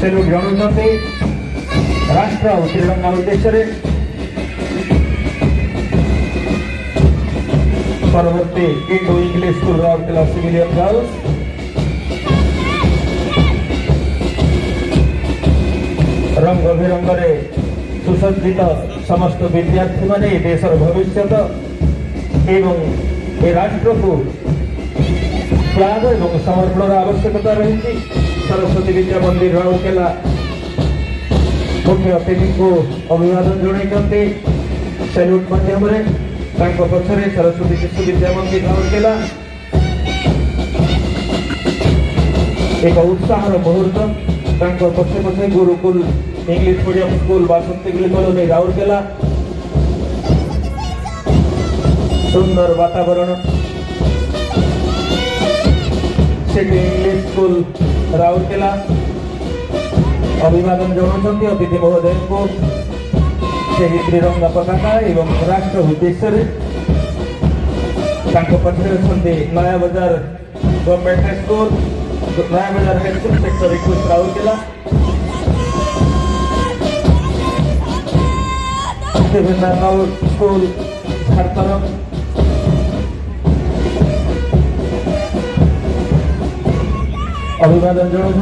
Salute जणाउछन्ति राष्ट्र और त्रिरंगा उद्देश्य परवर्ती Indo English school Rourkela civilian girls रंग बिरंगे सुसज्जित समस्त विद्यार्थी माने देशर भविष्य एवं ए राष्ट्र को त्याग और समर्पण आवश्यकता रही। सरस्वती विद्या मंदिर राउरकेला मुख्य अतिथि को अभिवादन जणाइछन्ति सैल्यूट माध्यम पक्षरे सरस्वती शिशु विद्या मंदिर राउरकेला एक उत्साहर मुहूर्त पक्षे पक्षे गुरुकुल इंग्लिश मीडियम स्कूल बासंती कॉलोनी राउरकेला सुंदर वातावरण सिटी इंग्लिश स्कूल राउरकेला अभिवादन जनाउछन्ति अतिथि महोदय को त्रिरंगा पताका एवं राष्ट्र उद्देश्य पक्षरे अछन्ति नया बजार गवर्नमेंट हाई स्कूल नया बजार high school sector 21 Rourkela school Jharkhand अभिवादन जनाउछन्ति।